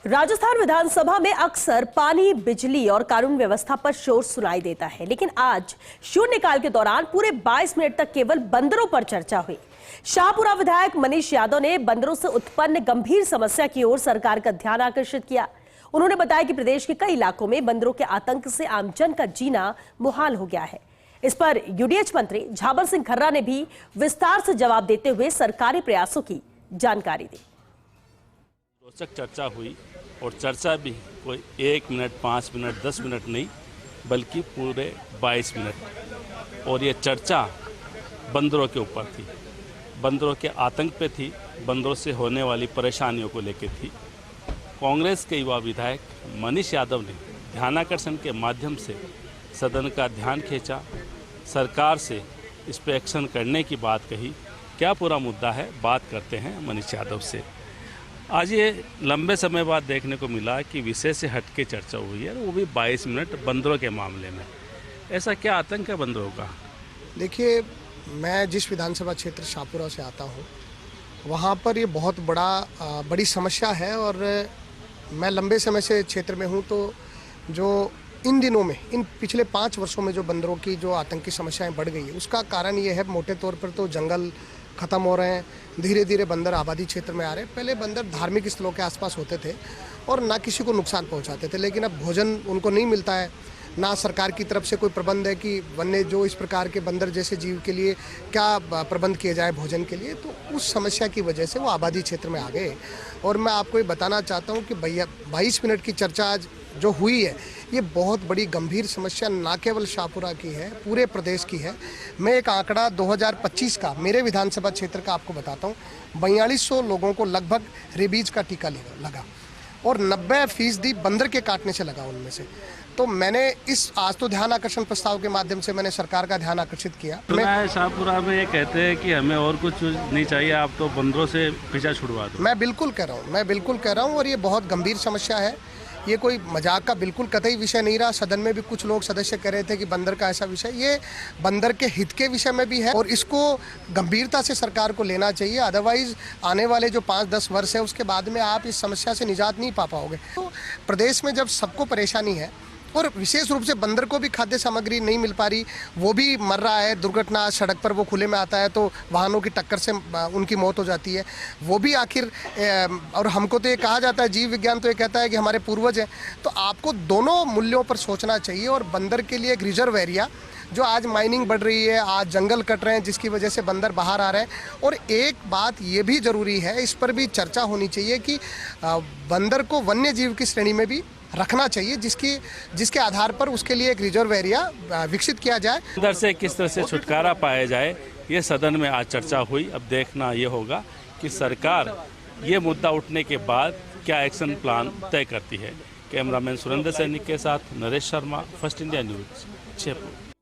राजस्थान विधानसभा में अक्सर पानी, बिजली और कानून व्यवस्था पर शोर सुनाई देता है, लेकिन आज शून्यकाल के दौरान पूरे 22 मिनट तक केवल बंदरों पर चर्चा हुई। शाहपुरा विधायक मनीष यादव ने बंदरों से उत्पन्न गंभीर समस्या की ओर सरकार का ध्यान आकर्षित किया। उन्होंने बताया कि प्रदेश के कई इलाकों में बंदरों के आतंक से आमजन का जीना मुहाल हो गया है। इस पर यूडीएच मंत्री झाबर सिंह खर्रा ने भी विस्तार से जवाब देते हुए सरकारी प्रयासों की जानकारी दी। रोचक चर्चा हुई और चर्चा भी कोई 1 मिनट, 5 मिनट, 10 मिनट नहीं, बल्कि पूरे 22 मिनट। और ये चर्चा बंदरों के ऊपर थी, बंदरों के आतंक पे थी, बंदरों से होने वाली परेशानियों को लेकर थी। कांग्रेस के युवा विधायक मनीष यादव ने ध्यानाकर्षण के माध्यम से सदन का ध्यान खींचा, सरकार से इस पर एक्शन करने की बात कही। क्या पूरा मुद्दा है, बात करते हैं मनीष यादव से। आज ये लंबे समय बाद देखने को मिला कि विषय से हटके चर्चा हुई है, वो भी 22 मिनट बंदरों के मामले में। ऐसा क्या आतंक है बंदरों का? देखिए, मैं जिस विधानसभा क्षेत्र शाहपुरा से आता हूँ, वहाँ पर ये बहुत बड़ी समस्या है। और मैं लंबे समय से क्षेत्र में हूँ, तो जो इन दिनों में, इन पिछले 5 वर्षों में जो बंदरों की जो आतंकी समस्याएं बढ़ गई है, उसका कारण ये है, मोटे तौर पर तो जंगल ख़त्म हो रहे हैं, धीरे धीरे बंदर आबादी क्षेत्र में आ रहे हैं। पहले बंदर धार्मिक स्थलों के आसपास होते थे और ना किसी को नुकसान पहुंचाते थे, लेकिन अब भोजन उनको नहीं मिलता है, ना सरकार की तरफ से कोई प्रबंध है कि वन्य जो इस प्रकार के बंदर जैसे जीव के लिए क्या प्रबंध किए जाए भोजन के लिए। तो उस समस्या की वजह से वो आबादी क्षेत्र में आ गए। और मैं आपको ये बताना चाहता हूँ कि 22 मिनट की चर्चा आज जो हुई है, ये बहुत बड़ी गंभीर समस्या ना केवल शाहपुरा की है, पूरे प्रदेश की है। मैं एक आंकड़ा 2025 का मेरे विधानसभा क्षेत्र का आपको बताता हूँ। 4200 लोगों को लगभग रेबीज का टीका लगा और 90% बंदर के काटने से लगा उनमें से। तो मैंने आज तो ध्यान आकर्षण प्रस्ताव के माध्यम से मैंने सरकार का ध्यान आकर्षित किया। मैं शाहपुरा में ये कहते हैं कि हमें और कुछ नहीं चाहिए, आप तो बंदरों से पीछा छुड़वा दो। मैं बिल्कुल कह रहा हूँ और ये बहुत गंभीर समस्या है। ये कोई मजाक का बिल्कुल कतई विषय नहीं रहा। सदन में भी कुछ लोग सदस्य कह रहे थे कि बंदर का ऐसा विषय, ये बंदर के हित के विषय में भी है और इसको गंभीरता से सरकार को लेना चाहिए। अदरवाइज आने वाले जो 5-10 वर्ष है, उसके बाद में आप इस समस्या से निजात नहीं पा पाओगे। तो प्रदेश में जब सबको परेशानी है और विशेष रूप से बंदर को भी खाद्य सामग्री नहीं मिल पा रही, वो भी मर रहा है, दुर्घटना सड़क पर वो खुले में आता है तो वाहनों की टक्कर से उनकी मौत हो जाती है, वो भी आखिर। और हमको तो ये कहा जाता है, जीव विज्ञान तो ये कहता है कि हमारे पूर्वज हैं। तो आपको दोनों मूल्यों पर सोचना चाहिए। और बंदर के लिए एक रिजर्व एरिया, जो आज माइनिंग बढ़ रही है, आज जंगल कट रहे हैं, जिसकी वजह से बंदर बाहर आ रहे हैं। और एक बात ये भी ज़रूरी है, इस पर भी चर्चा होनी चाहिए कि बंदर को वन्य जीव की श्रेणी में भी रखना चाहिए, जिसके आधार पर उसके लिए एक रिजर्व एरिया विकसित किया जाए। बंदर से किस तरह से छुटकारा पाया जाए, ये सदन में आज चर्चा हुई। अब देखना ये होगा कि सरकार ये मुद्दा उठने के बाद क्या एक्शन प्लान तय करती है। कैमरामैन सुरेंद्र सैनिक के साथ Naresh Sharma, first India news, Jaipur.